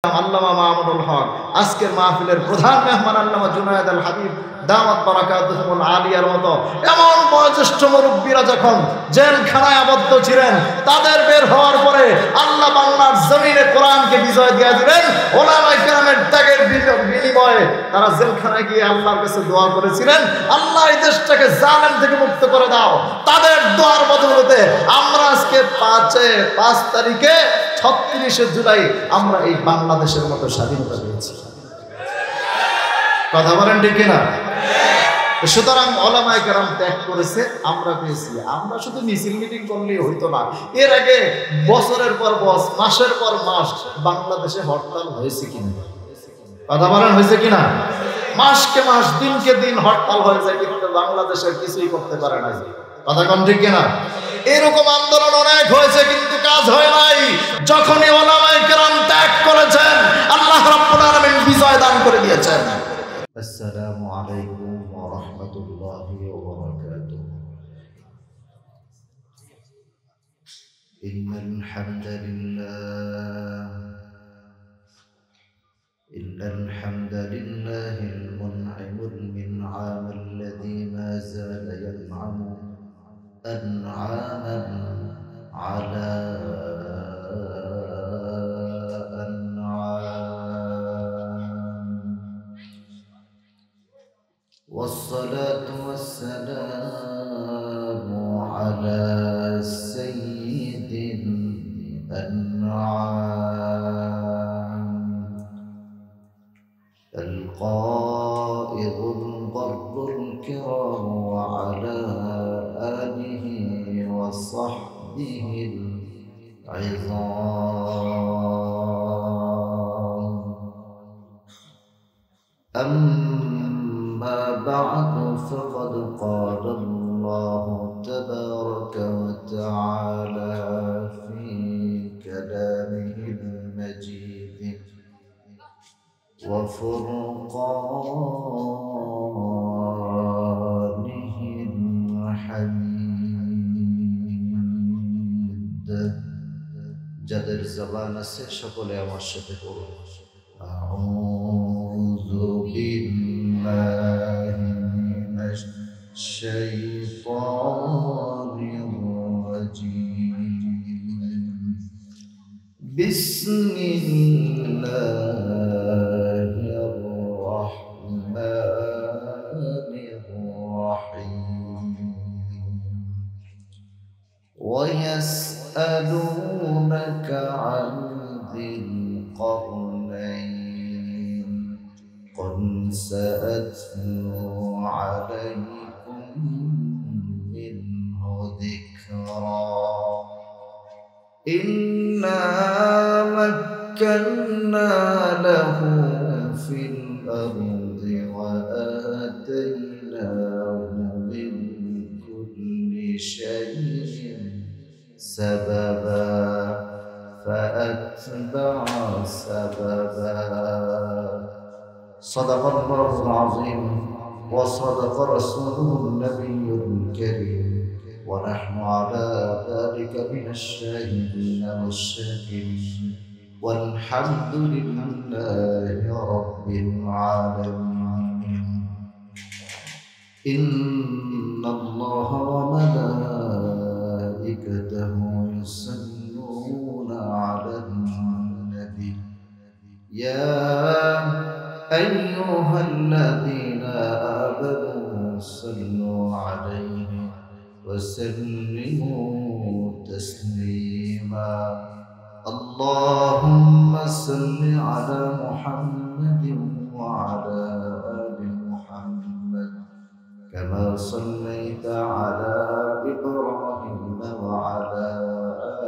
আল্লামা মাহমুদুল হক, আজকের মাহফিলের প্রধান মেহমান আল্লামা জুনায়েদ আল হাবিব দাওয়াত বারাকাতুহুল আলিয়ার মতো এমন বয়োজ্যেষ্ঠ মুরব্বীরা যখন জেলখানায় আবদ্ধ ছিলেন, তাদের বের হওয়ার পরে আল্লাহ বাংলার জমিনে কোরআনকে বিজয় দিয়ে দিলেন। ওলামায়ে কেরামের ত্যাগের বিনিময়ে তারা জেলখানায় গিয়ে আল্লাহর কাছে দোয়া করেছিলেন, আল্লাহ এই দেশটাকে জালেম থেকে মুক্ত করে দাও। তাদের দোয়ার বদৌলতে আমরা আজকে 5 তারিখে 36শে জুলাই আমরা এই বাংলাদেশের মতো স্বাধীনতা পেয়েছি। কথা বলেন ঠিক কিনা? সুতরাং ওলামায়ে কেরাম ত্যাগ করেছে, আমরা পেয়েছি। আমরা শুধু মিছিল মিটিং করলেই হইতো না, এর আগে বছরের পর বছর, মাসের পর মাস বাংলাদেশে হরতাল হয়েছে কিনা? কথা বলেন হয়েছে কিনা? মাসকে মাস, দিনকে দিন হরতাল হয়ে যায়, কিন্তু বাংলাদেশের কিছুই করতে পারে না। কথা কোন ঠিক কিনা? এরকম আন্দোলন অনেক হয়েছে, কিন্তু কাজ হয় নাই। যখনই ওলামায়ে কেরাম ত্যাগ করেছেন, আল্লাহ রাব্বুল আলামিন বিজয় দান করে দিয়েছেন। আসসালামু আলাইকুম ওয়া রাহমাতুল্লাহি ওয়া বারাকাতুহু। ইন্নাল হামদালিল্লাহিল মুন'ইমুল মিন'আমাল্লাযী মা যালা ইয়ান'আমু أنعاما على أنعام، والصلاة والسلام على سيد الأنعام القائد الغر الكرام، وعلى آله وصحبه العظام. أما بعد، فقد قال الله تبارك وتعالى في كلامه المجيد وفرقانه الحميد. যাদের জবান আছে সকলে আমার সাথে পড়ুন, আউযু বিল্লাহি মিনাশ শাইতানির রাজীম। বিসমিল্লাহির রাহমানির রাহিম। ويسألونك عن ذي القرنين، قل سأتلو عليكم منه ذكرا. إنا مكنا له في الأرض وآتيناه من كل شيء سببا فأتبع سببا. صدق الله العظيم وصدق رسوله النبي الكريم، ونحن على ذلك من الشاهدين والشاكرين، والحمد لله رب العالمين. إن الله وملائكته يصلون على النبي، يا أيها الذين آمنوا صلوا عليه وسلموا تسليما. اللهم صل على محمد وعلى آل محمد كما صليت على إبراهيم وعلى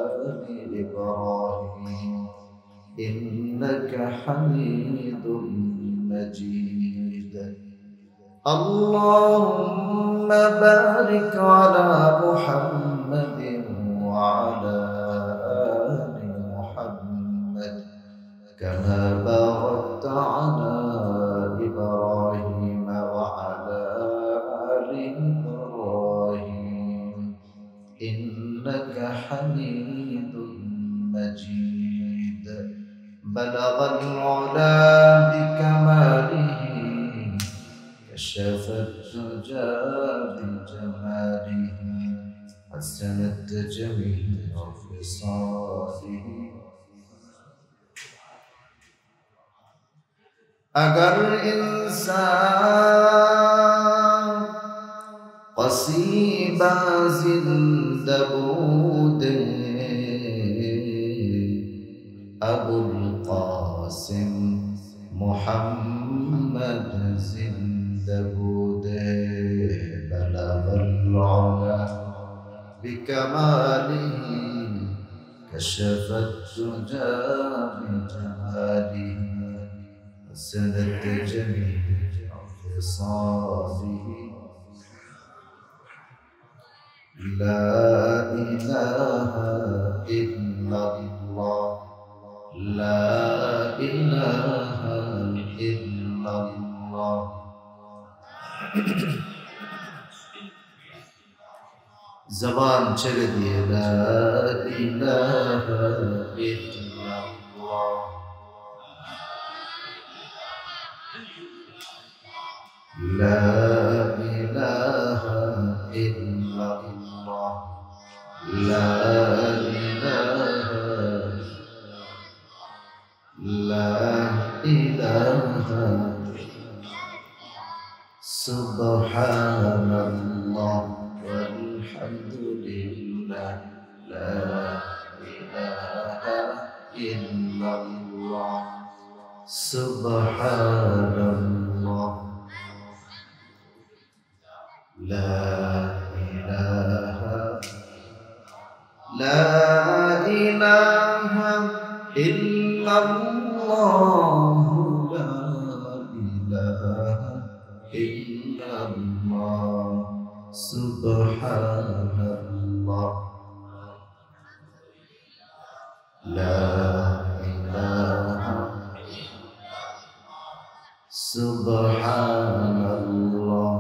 آل إبراهيم إنك حميد مجيد. اللهم بارك على محمد وعلى آل محمد كما باركت على إبراهيم وعلى آل إبراهيم إنك حميد مجيد. بلغ العلا بكماله كشف الدجى بجماله حسنت جميع خصاله अगर इंसान कसीबा जिंदा बूदे अबुल कासिम मुहम्मद जिंदा बूदे बलगल उला बिकमालिही कशफत दुजा बिजमालिही حسنت جميع خصاله لا إله إلا الله لا إله إلا الله زبان ছেড়ে দিয়ে لا إله إلا الله لا إله إلا الله لا إله لا إله سبحان الله والحمد لله لا إله إلا الله سبحان الله لا إله إلا الله لا إله إلا الله سبحان الله لا إله سبحان الله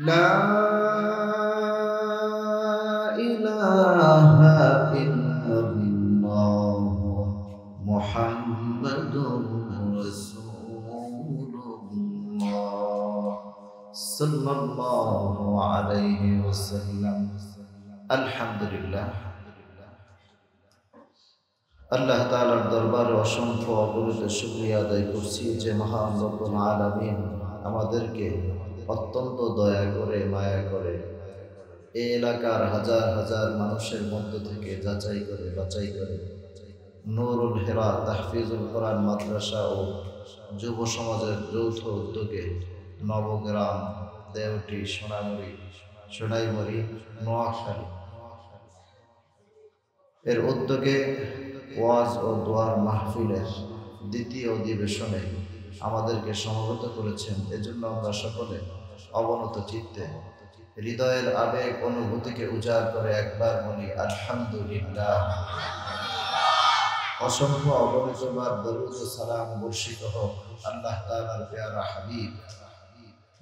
لا إله إلا الله محمد رسول الله صلى الله عليه وسلم الحمد لله আল্লাহ তাআলার দরবারে অসংখ্য অগণিত শুকরিয়া আদায় করছি যে মহান রব্বুল আলামিন আমাদেরকে অত্যন্ত দয়া করে মায়া করে এই এলাকার হাজার হাজার মানুষের মধ্য থেকে যাচাই করে বাছাই করে নূরুল হেরা তাহফিজুল কোরআন মাদ্রাসা ও যুব সমাজের যৌথ উদ্যোগে নবগ্রাম দেওটি সোনাইমুড়ি নোয়াখালী এর উদ্যোগে ওয়াজ ও দোয়ার মাহফিলের দ্বিতীয় অধিবেশনে আমাদেরকে সমবেত করেছেন। এজন্য আমরা সকলে অবনত চিত্তে হৃদয়ের আবেগ অনুভূতিকে উজাড় করে একবার বলি আলহামদুলিল্লাহ। অসংখ্য অগণিতবার দরুদ ও সালাম বর্ষিত হোক আল্লাহ তাআলার প্যারা হাবিব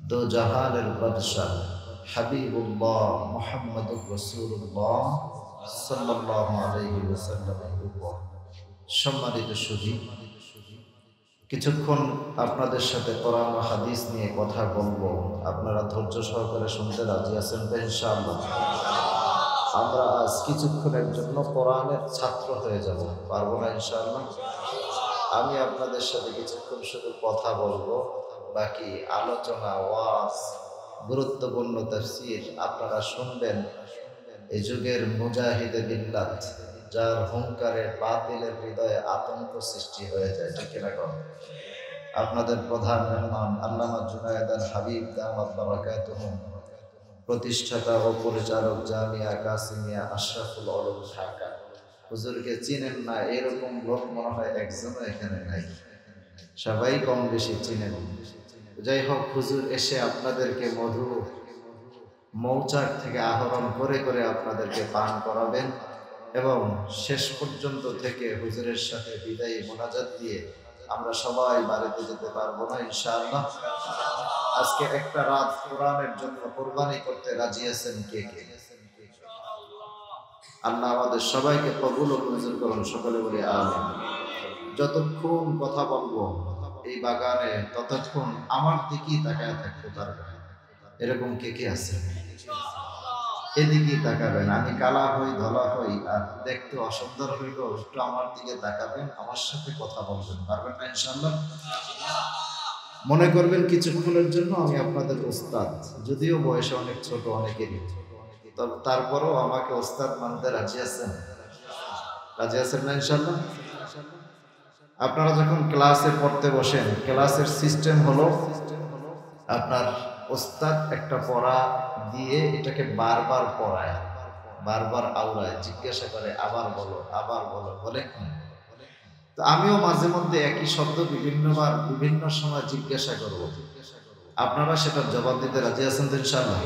দো জাহানের বাদশাহ হাবিবুল্লাহ মুহাম্মদুর রাসূলুল্লাহ সাল্লাল্লাহু আলাইহি ওয়াসাল্লামের উপর। সম্মানিত সুধী, কিছুক্ষণ আপনাদের সাথে কোরআন ও হাদিস নিয়ে কথা বলবো। আপনারা ধৈর্য সহকারে শুনতে রাজি আছেন তো ইনশাআল্লাহ? আমরা আজ কিছুক্ষণের জন্য কোরআনের ছাত্র হয়ে যাব, পারবো না ইনশাআল্লাহ? আমি আপনাদের সাথে কিছুক্ষণ শুধু কথা বলবো, বাকি আলোচনা ওয়াজ গুরুত্বপূর্ণ তাফসীর আপনারা শুনবেন। এই যুগের মুজাহিদে বিল্লাত যার হুঙ্কারে বাতিলের হৃদয়ে আতঙ্ক সৃষ্টি হয়ে যায়, ঠিক না? আপনাদের প্রধান মেহমান আল্লামা জুনায়েদ আল হাবিব দামাত বারাকাতুহুম, প্রতিষ্ঠাতা ও পরিচালক জামিয়া কাসিমিয়া আশরাফুল উলুম ঢাকা। হুজুরকে চিনেন না এরকম লোক মনে হয় একজনও এখানে নাই, সবাই কম বেশি চিনেন। যাই হোক, হুজুর এসে আপনাদেরকে মধু মৌচাক থেকে আহরণ করে করে আপনাদেরকে পান করাবেন এবং শেষ পর্যন্ত থেকে হুজুরের সাথে বিদায়ী মোনাজাত দিয়ে আমরা সবাই বাড়িতে যেতে পারবো না ইনশাআল্লাহ? আজকে একটা রাত কোরআনের জন্য কোরবানি করতে রাজি আছেন কে কে? আল্লাহ আমাদের সবাইকে কবুল ও মঞ্জুর করুন, সকলে বলি আমিন। যতক্ষণ কথা বলবো এই বাগানে ততক্ষণ আমার দিকেই তাকায় থাকতে পারবে, এরকম কে কে আছে? এদিকেই তাকাবেন। আমি কালা হই, ধলা হই, আর দেখতে অসুন্দর হইল একটু আমার দিকে তাকাবেন, আমার সাথে কথা বলবেন, পারবেন না ইনশাআল্লাহ? মনে করবেন কিছুক্ষণের জন্য আমি আপনাদের ওস্তাদ, যদিও বয়সে অনেক ছোট অনেকেরই, তারপরও আমাকে ওস্তাদ মানতে রাজি আছেন? রাজি আছেন না ইনশাআল্লাহ? আপনারা যখন ক্লাসে পড়তে বসেন, ক্লাসের সিস্টেম হলো আপনার ওস্তাদ একটা পড়া দিয়ে এটাকে বারবার পড়ায়, বারবার আওড়ায়, জিজ্ঞাসা করে আবার বলো, আবার বলো, বলে। তো আমিও মাঝে মধ্যে একই শব্দ বিভিন্নবার বিভিন্ন সময় জিজ্ঞাসা করব, আপনারা সেটার জবাব দিতে রাজি আছেন তো ইনশাআল্লাহ?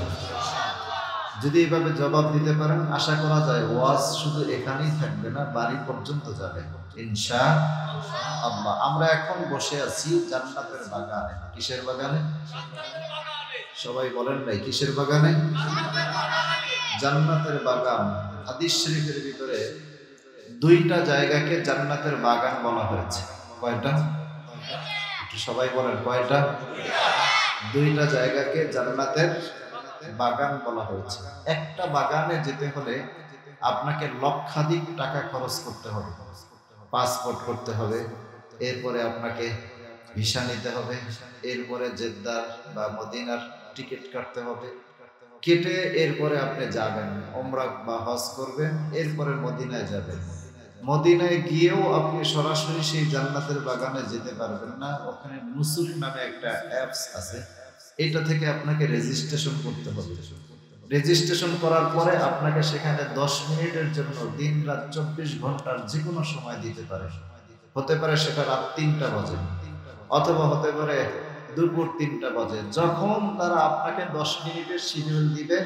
যদি এইভাবে জবাব দিতে পারেন, আশা করা যায় ওয়াজ শুধু এখানেই থাকবে না, বাড়ি পর্যন্ত যাবে ইনশাআল্লাহ। আমরা এখন বসে আছি জান্নাতের বাগানে। কিসের বাগানে? সবাই বলেন ভাই, কিসের বাগানে? জান্নাতের বাগান। হাদিস শরীফের ভিতরে দুইটা জায়গাকে জান্নাতের বাগান বলা হয়েছে। কয়টা? সবাই বলেন কয়টা? দুইটা জায়গাকে জান্নাতের বাগান বলা হয়েছে। একটা বাগানে যেতে হলে আপনাকে লক্ষাধিক টাকা খরচ করতে হবে, পাসপোর্ট করতে হবে, এরপরে আপনাকে ভিসা নিতে হবে, এরপরে জেদ্দার বা মদিনার টিকিট কাটতে হবে, কেটে এরপরে আপনি যাবেন ওমরা বা হজ করবেন, এরপরে মদিনায় যাবেন। মদিনায় গিয়েও আপনি সরাসরি সেই জান্নাতের বাগানে যেতে পারবেন না, ওখানে নুসুক নামে একটা অ্যাপস আছে, এটা থেকে আপনাকে রেজিস্ট্রেশন করতে হবে। রেজিস্ট্রেশন করার পরে আপনাকে সেখানে 10 মিনিটের জন্য দিন রাত 24 ঘন্টার যে কোনো সময় দিতে পারে। হতে পারে সেটা রাত 3টা বাজে, অথবা হতে পারে দুপুর 3টা বাজে। যখন তারা আপনাকে 10 মিনিটের শিডিউল দিবে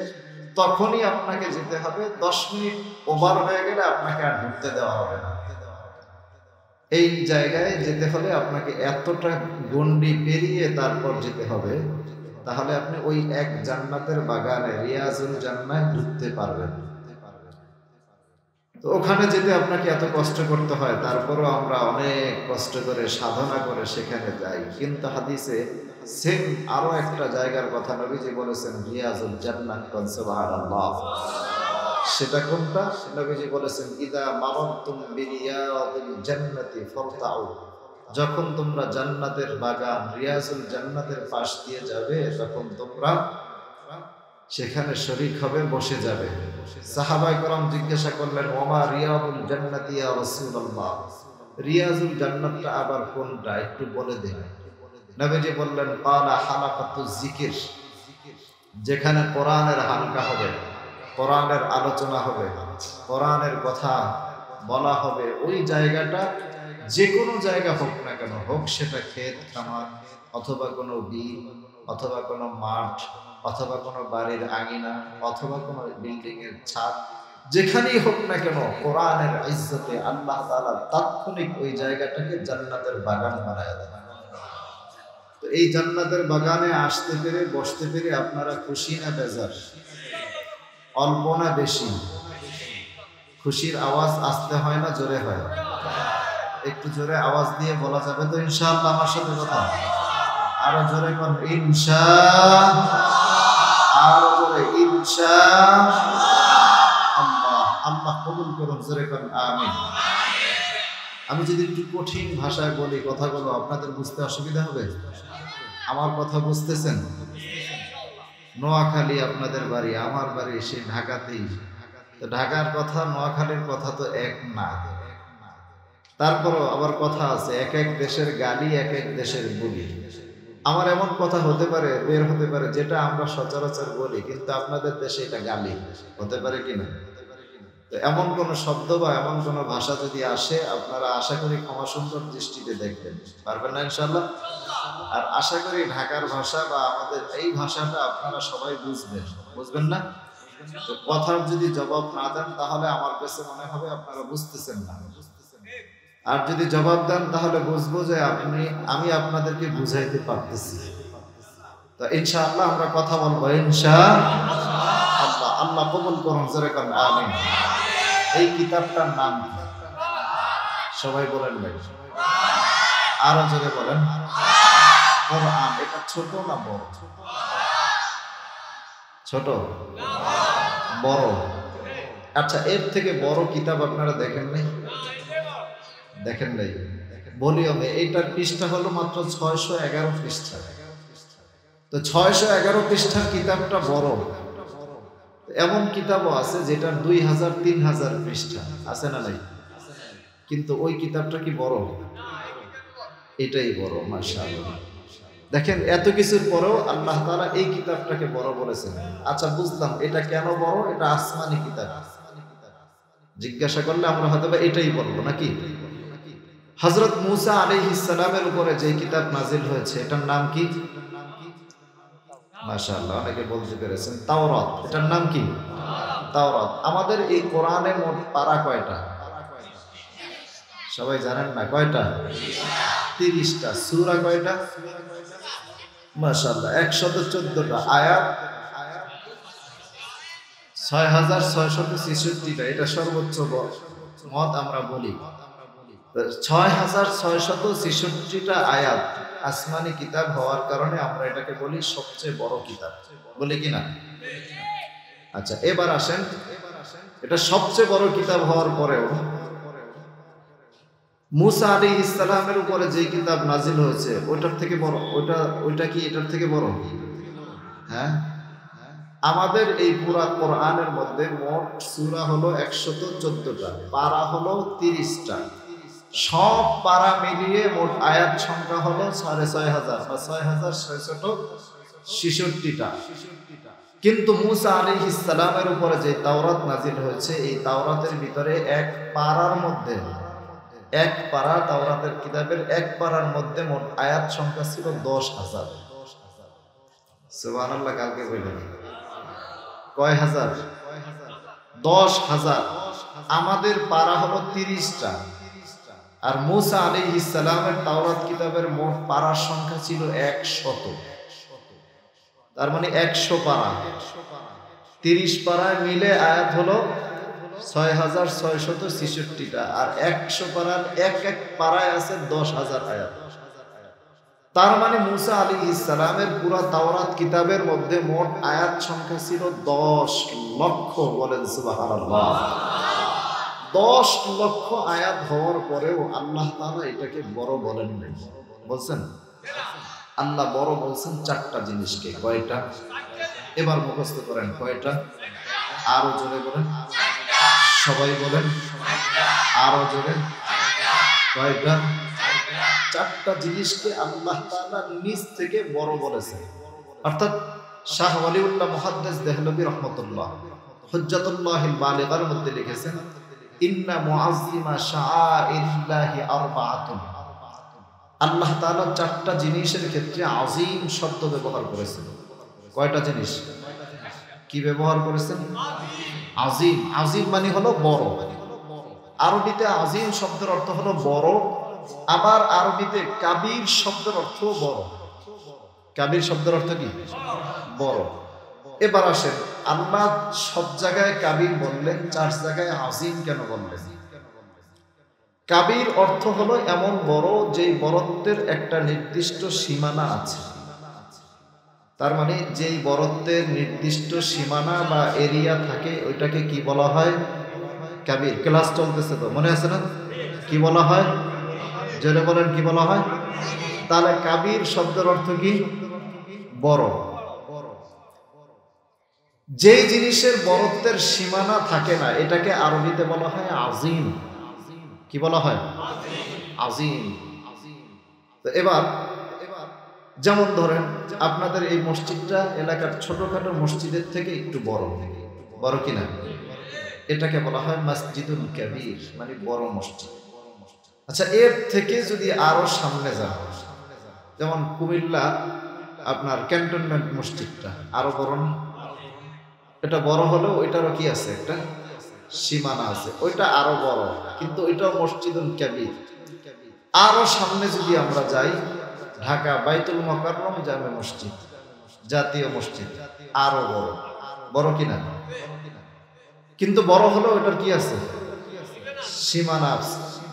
তখনই আপনাকে যেতে হবে। 10 মিনিট ওভার হয়ে গেলে আপনাকে আর ঢুকতে দেওয়া হবে না। এই জায়গায় যেতে হলে আপনাকে এতটা গন্ডি পেরিয়ে তারপর যেতে হবে, তাহলে আপনি ওই এক জান্নাতের বাগানে রিয়াজুল জান্নায় ঢুকতে পারবেন। তো ওখানে যেতে আপনাকে এত কষ্ট করতে হয়, তারপরও আমরা অনেক কষ্ট করে সাধনা করে সেখানে যাই। কিন্তু হাদিসে সেম আরো একটা জায়গার কথা নবীজি বলেছেন, রিয়াজুল জান্নাত, সুবহানাল্লাহ। সেটা কোনটা? নবীজি বলেছেন, ইদা মারারতুম বিরিয়াদিল জান্নাতি ফারতাউ, যখন তোমরা জান্নাতের বাগান রিয়াজুল জান্নাতের পাশ দিয়ে যাবে, তখন তোমরা সেখানে শরীক হবে, বসে যাবে। সাহাবায়ে কেরাম জিজ্ঞাসা করলেন, ওমা রিয়াজুল জান্নাতি ইয়া রাসূলুল্লাহ, রিয়াজুল জান্নাতটা আবার কোনটা, একটু বলে দেন। নবীজি বললেন, কালা হালাকাতুজ জিকির, যেখানে কোরআনের হালকা হবে, কোরআনের আলোচনা হবে, কোরআনের কথা বলা হবে, ওই জায়গাটা যে কোনো জায়গা হোক না কেন, হোক সেটা ক্ষেত খামার, অথবা কোনো বিল, অথবা কোনো মাঠ, অথবা কোনো বাড়ির আঙিনা, অথবা কোনো বিল্ডিং এর ছাদ, যেখানেই হোক না কেন, কোরআনের ইজ্জতে আল্লাহ তাআলা তাৎক্ষণিক ওই জায়গাটাকে জান্নাতের বাগান বানায় দেন। তো এই জান্নাতের বাগানে আসতে পেরে, বসতে পেরে আপনারা খুশি না বেজার? অল্প না বেশি? খুশির আওয়াজ আসতে হয় না জোরে হয়? একটু জোরে আওয়াজ দিয়ে বলা যাবে তো ইনশাআল্লাহ? আমার সাথে কথা আরো জোরে কোন ইনশাআল্লাহ, আরো জোরে ইনশাআল্লাহ। আল্লাহ কবুল করুন, জোরে কোন আমিন। আমি যদি একটু কঠিন ভাষায় বলি কথাগুলো, আপনাদের বুঝতে অসুবিধা হবে? আমার কথা বুঝতেছেন? নোয়াখালী আপনাদের বাড়ি, আমার বাড়ি সেই ঢাকাতেই। তো ঢাকার কথা নোয়াখালীর কথা তো এক না, তারপরও আবার কথা আছে, এক এক দেশের গালি, এক এক দেশের বলি। আমার এমন কথা হতে পারে, বের হতে পারে, যেটা আমরা সচরাচর বলি, কিন্তু আপনাদের দেশে এটা গালি হতে পারে কিনা? তো এমন কোন শব্দ বা এমন কোন ভাষা যদি আসে, আপনারা আশা করি ক্ষমা সুন্দর দৃষ্টিতে দেখবেন, পারবেন না ইনশাআল্লাহ? আর আশা করি ঢাকার ভাষা বা আমাদের এই ভাষাটা আপনারা সবাই বুঝবেন, বুঝবেন না? তো কথার যদি জবাব না দেন, তাহলে আমার কাছে মনে হবে আপনারা বুঝতেছেন না। আর যদি জবাব দেন, তাহলে বুঝবো যে আমি আপনাদেরকে বুঝাইতে পারতেছি। তো ইনশাআল্লাহ আমরা কথা বলবো ইনশাআল্লাহ। আল্লাহ কবুল করুন, জোরে করুন আমিন। এই কিতাবটার নাম কি? সবাই বলেন ভাই, আরো জোরে বলেন। কোরআন। এটা ছোট না বড়? ছোট, বড়? আচ্ছা, এর থেকে বড় কিতাব আপনারা দেখেন নাই? দেখেন নাই? বলি হবে, এইটার পৃষ্ঠা হলো মাত্র 611 পৃষ্ঠা। তো 611 পৃষ্ঠার কিতাবটা বড়। এমন কিতাবও আছে যেটার 2000-3000 পৃষ্ঠা আছে না নাই? কিন্তু ওই কিতাবটা কি বড়? এটাই বড়। মাশাআল্লাহ। দেখেন, এত কিছুর পরেও আল্লাহ তাআলা এই কিতাবটাকে বড় বলেছেন। আচ্ছা, বুঝলাম এটা কেন বড়। এটা আসমানি কিতাব। জিজ্ঞাসা করলে আমরা হয়তো এটাই বলবো, নাকি? হযরত মূসা আলাইহিস সালামের উপরে যে কিতাব নাজিল হয়েছে, এটার নাম কি? মাশাআল্লাহ, অনেকে বলতে পেরেছেন তাওরাত। এটার নাম কি? তাওরাত। আমাদের এই কোরআনে মোট পারা কয়টা? সবাই জানেন না? কয়টা? 30টা। সূরা কয়টা? মাশাআল্লাহ, 114টা। আয়াত 6666টা। এটা সর্বোচ্চ মত আমরা বলি। 6666টা আয়াত আসমানি কিতাব হওয়ার কারণে আমরা এটাকে বলি সবচেয়ে বড় কিতাব, বলি কি না? আচ্ছা, এবার আসেন, এটা সবচেয়ে বড় কিতাব হওয়ার পরেও মূসা আলাইহিস সালামের উপরে যে কিতাব নাজিল হয়েছে ওইটার থেকে বড়। ওইটা কি এটার থেকে বড়? হ্যাঁ। আমাদের এই পুরা কোরআনের মধ্যে মোট সূরা হলো 114টা, পারা হলো 30টা। সব পারা মিলিয়ে মোট আয়াত সংখ্যা হলো 6500 বা 6666টা। কিন্তু মূসা আলাইহিস সালামের উপরে যে তাওরাত নাজিল হয়েছে, এই তাওরাতের ভিতরে এক পারার মধ্যে, এক পারা তাওরাতের কিতাবের এক পারার মধ্যে মোট আয়াত সংখ্যা ছিল 10,000। সুবহানাল্লাহ। কালকে বললেন কয় হাজার? 10,000। আমাদের পারা হলো 30টা, আর মূসা আলাইহিস সালামের তাওরাত কিতাবের মোট পারার সংখ্যা ছিল 100। তার মানে 100 পারা। 30 পারায় মিলে আয়াত হলো 6666টা, আর 100 পারার এক এক পারায় আছে 10,000 আয়াত। তার মানে মূসা আলাইহিস সালামের পুরা তাওরাত কিতাবের মধ্যে মোট আয়াত সংখ্যা ছিল 10 লক্ষ। বলেন সুবহানাল্লাহ। 10 লক্ষ আয়াত হওয়ার পরেও আল্লাহ তাআলা এটাকে বড় বলেন নাই। বলছেন? আল্লাহ বড় বলছেন 4টা জিনিসকে। কয়টা? এবার মুখস্থ করেন। কয়টা? আরো জোরে বলেন। সবাই বলেন আরো জোরে। কয়টা? 4টা জিনিসকে আল্লাহ তাআলা নিজ থেকে বড় বলেছেন। অর্থাৎ শাহ ওয়ালিউল্লাহ মুহাদ্দিস দেহলভী রাহমাতুল্লাহ হুজ্জাতুল্লাহিল বালিগার মধ্যে লিখেছেন, ইন্না মুআজ্জিমা শাআইরিল্লাহি আরবাআতুন। আল্লাহ তাআলা 4টা জিনিসের ক্ষেত্রে আযীম শব্দ ব্যবহার করেছেন। কয়টা জিনিস? কি ব্যবহার করেছেন? আযীম। আযীম মানে হলো বড়। আরবিতে আযীম শব্দের অর্থ হলো বড়। আবার আরবিতে কাবীর শব্দের অর্থ বড়। কাবীর শব্দের অর্থ কি? বড়। এবার আসেন, আল্লাহ সব জায়গায় কাবীর বললেন, 4 জায়গায় আযীম কেন বললেন? কাবীর অর্থ হলো এমন বড় যেই বড়ত্বের একটা নির্দিষ্ট সীমানা আছে। তার মানে যেই বড়ত্বের নির্দিষ্ট সীমানা বা এরিয়া থাকে ওইটাকে কি বলা হয়? কাবীর। ক্লাস চলতেছে তো, মনে আছে না? কি বলা হয়? জোরে বলেন, কি বলা হয়? তাহলে কাবীর শব্দের অর্থ কি? বড়। যেই জিনিসের বড়ত্বের সীমানা থাকে না এটাকে আরবিতে বলা হয় আযীম। কি বলা হয়? আযীম। তো এবার যেমন ধরেন আপনাদের এই মসজিদটা এলাকার ছোটখাটো মসজিদের থেকে একটু বড়। বড় কিনা? এটাকে বলা হয় মসজিদুল কাবীর, মানে বড় মসজিদ। আচ্ছা, এর থেকে যদি আরো সামনে যান, যেমন কুমিল্লা আপনার ক্যান্টনমেন্ট মসজিদটা আরো বড় না? এটা বড় হলেও ওইটারও কি আছে? একটা সীমানা আছে। ওইটা আরো বড়, কিন্তু ওইটাও মসজিদুল কাবীর। আরো সামনে যদি আমরা যাই, ঢাকা বাইতুল মুকাররম জামে মসজিদ, জাতীয় মসজিদ, আরো বড়। বড় কিনা? কিন্তু বড় হলেও ওইটার কি আছে? সীমানা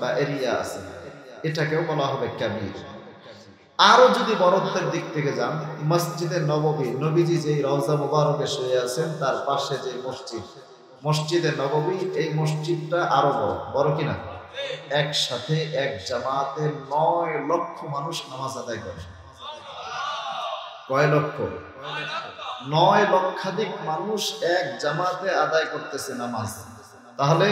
বা এরিয়া আছে, এটাকেও বলা হবে কাবীর। আরো যদি বড়ত্বের দিক থেকে যান, মসজিদে নববী, নবীজি যেই রওজা মুবারকে শুয়ে আছেন তার পাশে যে মসজিদ, মসজিদে নববী, এই মসজিদটা আরো বড়। বড় কিনা? একসাথে এক জামাতে 9 লক্ষ মানুষ নামাজ আদায় করে। কয় লক্ষ? 9 লক্ষাধিক মানুষ এক জামাতে আদায় করতেছে নামাজ। তাহলে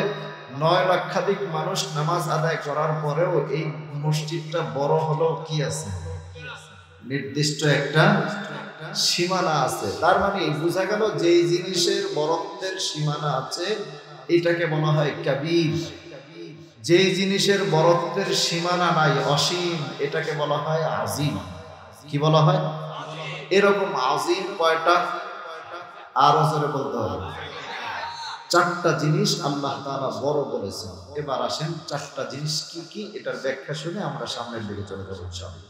9 লক্ষাধিক মানুষ নামাজ আদায় করার পরেও এই মসজিদটা বড় হলো কি আছে? নির্দিষ্ট একটা সীমানা আছে। তার মানে বোঝা গেল যেই জিনিসের বড়ত্বের সীমানা আছে এটাকে বলা হয় কাবীর। যেই জিনিসের বড়ত্বের সীমানা নাই, অসীম, এটাকে বলা হয় আজিম। কি বলা হয়? এরকম আজিম কয়টা? আরো জোরে বলতে হবে। 4টা জিনিস আল্লাহ তাআলা বড় বলেছেন। এবার আসেন 4টা জিনিস কি কি, এটার ব্যাখ্যা শুনে আমরা সামনের দিকে চলে যাব ইনশাআল্লাহ।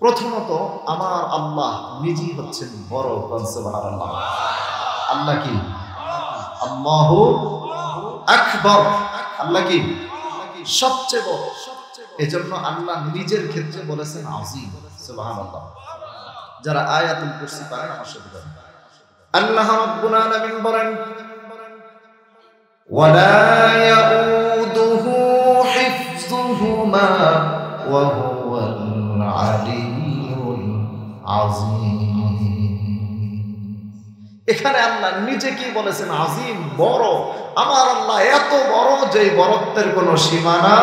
প্রথমত, আমার আল্লাহ নিজেই হচ্ছেন বড়। সুবহানাল্লাহ। আল্লাহ কি? আল্লাহু আকবার। আল্লাহ কি? সবচেয়ে বড়। এজন্য আল্লাহ নিজের ক্ষেত্রে বলেছেন আজিম। সুবহানাল্লাহ। যারা আয়াতুল কুরসি পারেন আমার সাথে বলেন, আল্লাহ রাব্বুল আলামিন বলেন, ওয়ালা ইয়াউদুহু হিফযুহুমা ওয়া হুয়াল আলিয়্যুল আযীম। এখানে আল্লাহ নিজে কি বলেছেন? আজিম, বড়। আমার আল্লাহ এত বড় যে বড়ত্বের কোনো সীমানা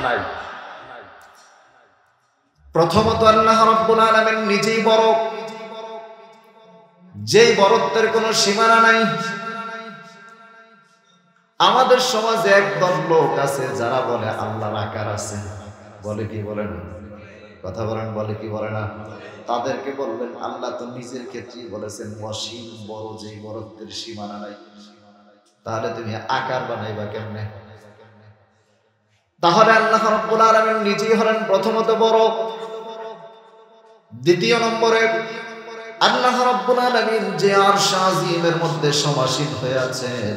নাই। প্রথমত আল্লাহ রাব্বুল আলামিন নিজেই বড়, যেই বড়ত্বের কোনো সীমানা নাই। আমাদের সমাজে একদল লোক আছে যারা বলে আল্লাহর আকার আছে। বলে কি? বলে না? কথা বলেন, বলে কি বলে না? তাদেরকে বলবেন আল্লাহ তো নিজের ক্ষেত্রেই বলেছেন অসীম বড়, যেই বড়ত্বের সীমানা নাই। তাহলে তুমি আকার বানাইবা কেমনে? তাহলে আল্লাহ রাব্বুল আলামিন নিজেই হলেন প্রথমত বড়। দ্বিতীয় নম্বরে, আল্লাহ রাব্বুল আলামিন যে আরশ আজিমের মধ্যে সমাসীন হয়ে আছেন,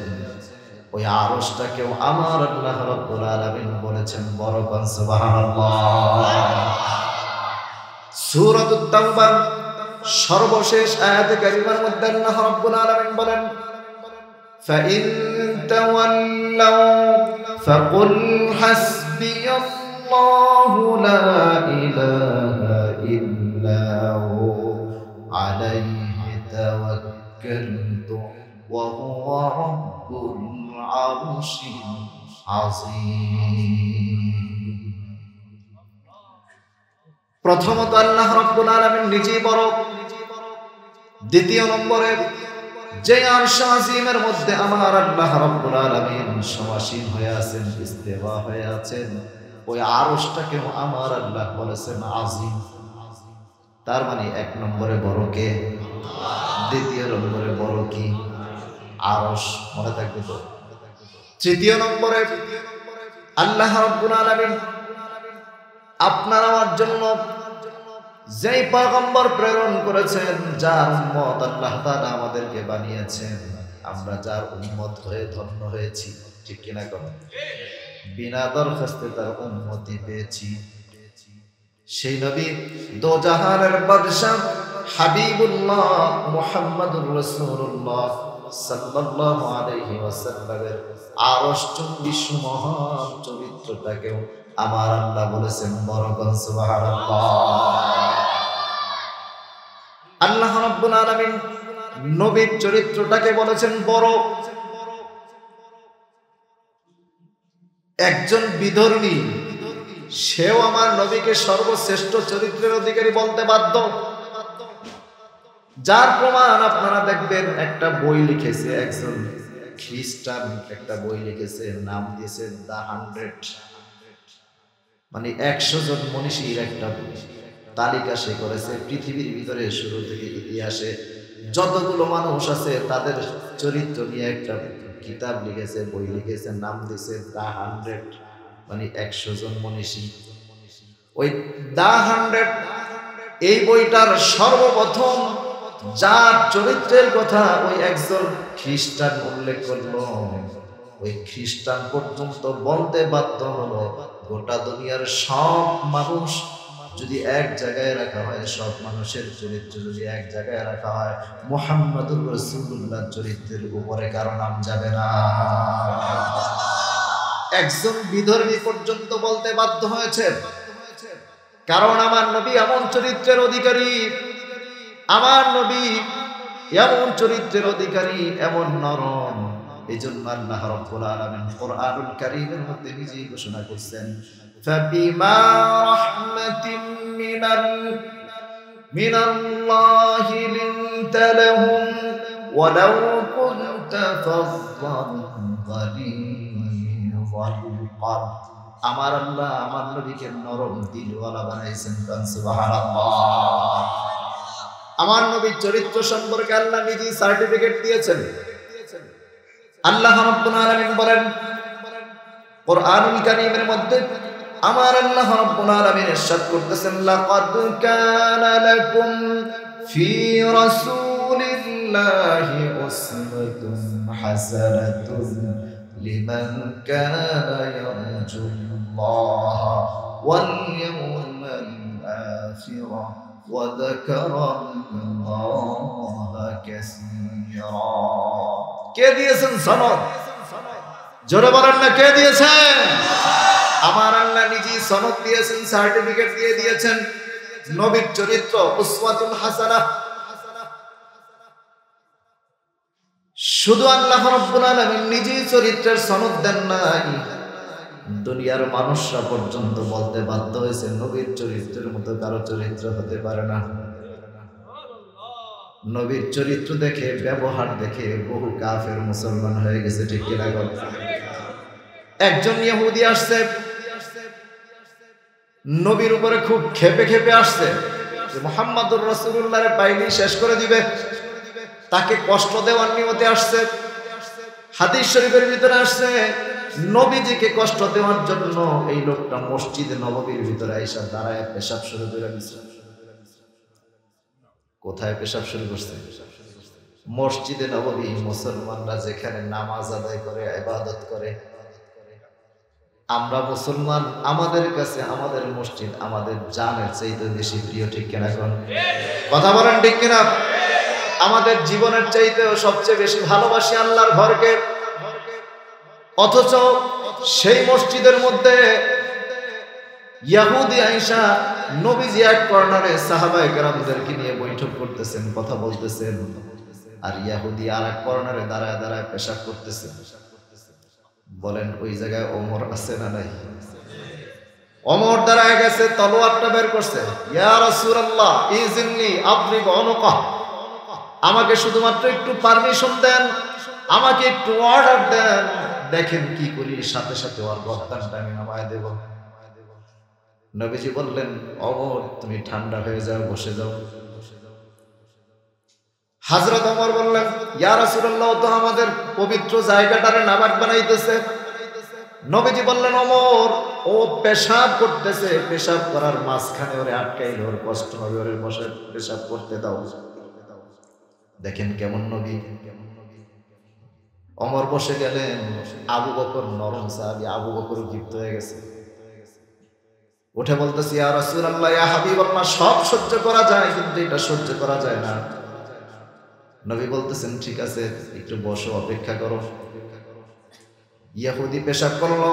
ওই আরশটাকেও আমার আল্লাহ রাব্বুল আলামিন বলেছেন বড়। সুবহানাল্লাহ। সূরাতুত তাওবা সর্বশেষ আয়াতে কারিমার মধ্যে আল্লাহ রাব্বুল আলামিন বলেন, فإن تولوا فقل حسبي الله لا إله إلا هو عليه توكلت وهو رب العرش العظيم। প্রথমত আল্লাহ রাব্বুল আলামিন নিজেই বড়। দ্বিতীয় নম্বরে, যে আরশ আজিমের মধ্যে আমার আল্লাহ রাব্বুল আলামিন সমাসীন হয়ে আছেন, ইস্তেওয়া হয়ে আছেন, ওই আরশটাকেও আমার আল্লাহ বলেছেন আজিম। তার মানে 1 নম্বরে বড় কে? দ্বিতীয় নম্বরে বড় কি? আরশ। মনে থাকবে তো? তৃতীয় নম্বরে, আল্লাহ রাব্বুল আলামিন আপনার আমার জন্য যেই পয়গম্বর প্রেরণ করেছেন, যার উম্মত আল্লাহ তাআলা আমাদেরকে বানিয়েছেন, আমরা যার উম্মত হয়ে ধন্য হয়েছি। ঠিক কিনা কথা? বিনা দরখাস্তে তার উম্মতি পেয়েছি। সেই নবী দো জাহানের বাদশা হাবিবুল্লাহ মুহাম্মদুর রাসূলুল্লাহ সাল্লাল্লাহু আলাইহি ওয়াসাল্লামের আরশ চুম্বী মহান চরিত্রটাকেও আমার আল্লাহ বলেছেন বড়। সুবহানাল্লাহ। আল্লাহ রাব্বুল আলামিন নবীর চরিত্রটাকে বলেছেন বড়। একজন বিধর্মী সেও আমার নবীকে সর্বশ্রেষ্ঠ চরিত্রের অধিকারী বলতে বাধ্য। যার প্রমাণ আপনারা দেখবেন, একটা বই লিখেছে একজন খ্রিস্টান, একটা বই লিখেছে, নাম দিয়েছে দ্য 100, মানে 100 জন মনীষীর একটা তালিকা সে করেছে। পৃথিবীর ভিতরে শুরু থেকে ইতিহাসে যতগুলো মানুষ আছে তাদের চরিত্র নিয়ে একটা কিতাব লিখেছে, বই লিখেছে, নাম দিয়েছে দ্য 100, মানে 100 জন মনীষী। ওই দ্য 100 এই বইটার সর্বপ্রথম যার চরিত্রের কথা ওই একজন খ্রিস্টান উল্লেখ করলো, ওই খ্রিস্টান পর্যন্ত বলতে বাধ্য হলো গোটা দুনিয়ার সব মানুষ যদি এক জায়গায় রাখা হয়, সব মানুষের চরিত্র যদি এক জায়গায় রাখা হয়, মুহাম্মদুর রাসূলুল্লাহ চরিত্রের উপরে কারো নাম যাবে না। একজন বিধর্মী পর্যন্ত বলতে বাধ্য হয়েছে, কারণ আমার নবী এমন চরিত্রের অধিকারী, আমার নবী এমন চরিত্রের অধিকারী, এমন নরম। এই জন্য আল্লাহ রাব্বুল আলামিন কোরআনুল কারীমের মধ্যে নিজেই ঘোষণা করছেন, ফাবিমা রাহমাতিন মিনাল্লাহি লিনতা লাহুম ওয়ালাউ কুনতা ফাযযান গালিযাল কলব। আমার আল্লাহ আমার নবীকে নরম দিলওয়ালা বানাইছেন, সুবহানাল্লাহ। আমার নবীর চরিত্র সম্পর্কে আল্লাহ নিজেই সার্টিফিকেট দিয়েছেন। আল্লাহ রাব্বুল আলামিন বলেন কোরআনুল কারীমের মধ্যে, আমার আল্লাহ রাব্বুল আলামিন ইরশাদ করতেছেন, লাকাদ কানা লাকুম ফি রাসূলিল্লাহি উসওয়াতুন হাসানাতুন লিমান কানা ইয়ারজুল্লাহ ওয়াল ইয়াওমাল আখির ওয়া যাকারা আল্লাহ কাসীরা। কে দিয়েছেন সনদ? জোরে বলেন না, কে দিয়েছেন? আমার আল্লাহ নিজেই সনদ দিয়েছেন, সার্টিফিকেট দিয়ে দিয়েছেন। নবীর চরিত্র উসওয়াতুল হাসানাহ। শুধু আল্লাহ রাব্বুল আলামিন নিজেই চরিত্রের সনদ দেন নাই, দুনিয়ার মানুষরা পর্যন্ত বলতে বাধ্য হয়েছে নবীর চরিত্রের মতো কারো চরিত্র হতে পারে না। নবীর চরিত্র দেখে, ব্যবহার দেখে বহু কাফের মুসলমান হয়ে গেছে, ঠিক কিনা বলেন? একজন ইহুদি আসছে, নবীর উপরে খুব খেপে খেপে আসছে যে মুহাম্মদুর রাসূলুল্লাহরে পাইলেই শেষ করে দিবে, তাকে কষ্ট দেওয়ার নিয়তে আসছে। হাদিস শরীফের ভিতরে আসছে, নবীজিকে কষ্ট দেওয়ার জন্য এই লোকটা মসজিদে নববীর ভিতরে আইসা দাঁড়ায় পেশাব শুরু করে দিচ্ছে। কোথায় পেশাব শুরু করছে? মসজিদে নববী। মুসলমানরা যেখানে নামাজ আদায় করে, ইবাদত করে। আমরা মুসলমান, আমাদের কাছে আমাদের মসজিদ আমাদের জানের চাইতে বেশি প্রিয়, ঠিক কিনা? কথা বলেন ঠিক কিনা? আমাদের জীবনের চাইতেও সবচেয়ে বেশি ভালোবাসি আল্লাহর ঘরকে। অথচ সেই মসজিদের মধ্যে ইহুদি আয়েশা নবীজি এক কর্নারে সাহাবায়ে কেরামদেরকে নিয়ে বৈঠক করতেছেন, কথা বলতেছেন, আর ইহুদি আর এক কর্নারে দাঁড়ায় দাঁড়ায় পেশাব করতেছেন। বলেন ওই জায়গায় ওমর আছে না নাই? ওমর দাঁড়ায় গেছে, তলোয়ারটা বের করছে, ইয়া রাসূলুল্লাহ ইযিননি আদরিব উনুকা, আমাকে শুধুমাত্র একটু পারমিশন দেন, আমাকে একটু অর্ডার দেন, দেখেন কি করি। সাথে সাথে ওর গর্দানটা আমি নামায় দেব। নবীজি বললেন, ওমর তুমি ঠান্ডা হয়ে যাও, বসে যাও। হযরত ওমর বললেন, ইয়া রাসূলুল্লাহ তো আমাদের পবিত্র জায়গাটারে নাবাক বানাইতেছে। নবীজি বললেন, ওমর ও পেশাব করতেছে, পেশাব করার মাঝখানে ওরে আটকাইলে ওর কষ্ট হবে, ওরে বসে পেশাব করতে দাও। দেখেন কেমন নবী। ওমর বসে গেলেন। আবু বকর নরম সাহাবী, আবু বকর ক্ষিপ্ত হয়ে গেছে, উঠে বলতেছি, ইয়া রাসূলুল্লাহ ইয়া হাবিবাল্লাহ, সব সহ্য করা যায় কিন্তু এটা সহ্য করা যায় না। নবী বলতেছেন, ঠিক আছে একটু বসো, অপেক্ষা করো। ইহুদি পেশাব করলো,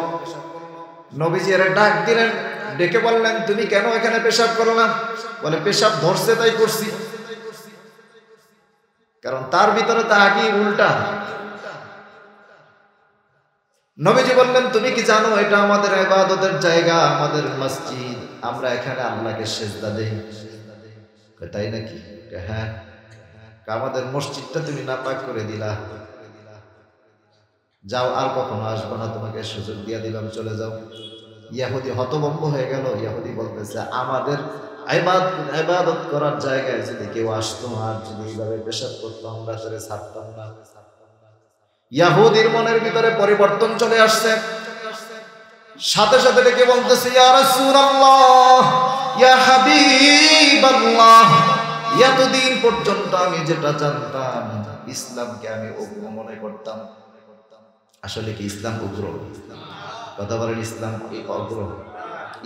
নবীজি এর ডাক দিলেন, ডেকে বললেন, তুমি কেন এখানে পেশাব করলা? বলে, পেশাব ধরছে তাই করছি। কারণ তার ভিতরে তা আগে উল্টা। নবীজি বললেন, তুমি কি জানো এটা আমাদের ইবাদতের জায়গা, আমাদের মসজিদ, আমরা এখানে আল্লাহকে সিজদা দেই। তাই নাকি? হ্যাঁ। আমাদের মসজিদটা তুমি নাপাক করে দিলা, যাও, আর কখনো আসবো না, তোমাকে সুযোগ দিয়ে দিলাম, চলে যাও। ইহুদি হতভম্ব হয়ে গেল। ইহুদি বলতেছে, আমাদের ইবাদত করার জায়গায় যদি কেউ আসতো আর যদি এইভাবে পেশাব করতো, আমরা তারে ছাড়তাম না। ইহুদির মনের ভিতরে পরিবর্তন চলে আসছে। সাথে সাথে ডেকে বলতেছে, ইয়া রাসূলুল্লাহ ইয়া হাবিবাল্লাহ, এতদিন পর্যন্ত আমি যেটা জানতাম, ইসলামকে আমি অজ্ঞ মনে করতাম, আসলে কি ইসলাম উগ্র? কথা বলেন, ইসলাম কি অগ্র?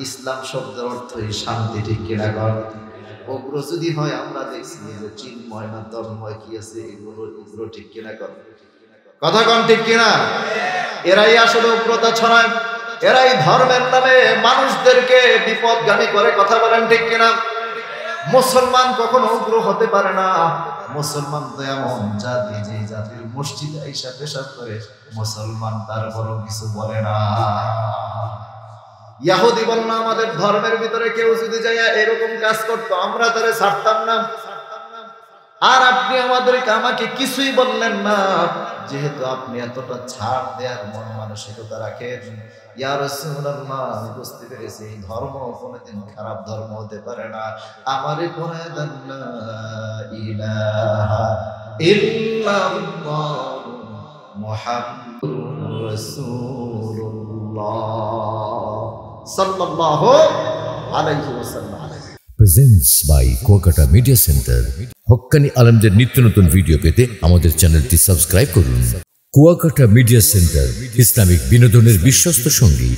ইসলাম শব্দের অর্থই শান্তি, ঠিক কিনা কর? উগ্র যদি হয়, আমরা দেখছি যে চিন্ময় না তন্ময় কি আছে, এগুলো উগ্র, ঠিক কিনা কর? কথা কন ঠিক কিনা? এরাই আসলে উগ্রতা ছড়ায়, এরাই ধর্মের নামে মানুষদেরকে বিপদগামী করে। কথা বলেন ঠিক কিনা? মুসলমান কখনো উগ্র হতে পারে না। মুসলমান তো এমন জাতি, যে জাতির মসজিদে আইসা পেশাব করে মুসলমান তারপরও কিছু বলে না। ইহুদি বল না, আমাদের ধর্মের ভিতরে কেউ যদি যায় এরকম কাজ করতো, আমরা তারে ছাড়তাম না। আর আপনি আমাকে কিছুই বললেন না, যেহেতু আপনি এতটা ছাড় দেওয়ার মন মানসিকতা রাখেন, ইয়া রাসূলুল্লাহ, আমি বুঝতে পেরেছি এই ধর্ম কোনোদিন খারাপ ধর্ম হতে পারে না। আমারে পড়ায় দেন লা ইলাহা ইল্লাল্লাহ মুহাম্মাদুর রাসূলুল্লাহ সাল্লাল্লাহু আলাইহি ওয়াসাল্লাম। Presents by Kuakata Media Center. হক্কানি আলেমদের নিত্য নতুন ভিডিও পেতে আমাদের চ্যানেলটি সাবস্ক্রাইব করুন। কুয়াকাটা মিডিয়া সেন্টার, ইসলামিক বিনোদনের বিশ্বস্ত সঙ্গী।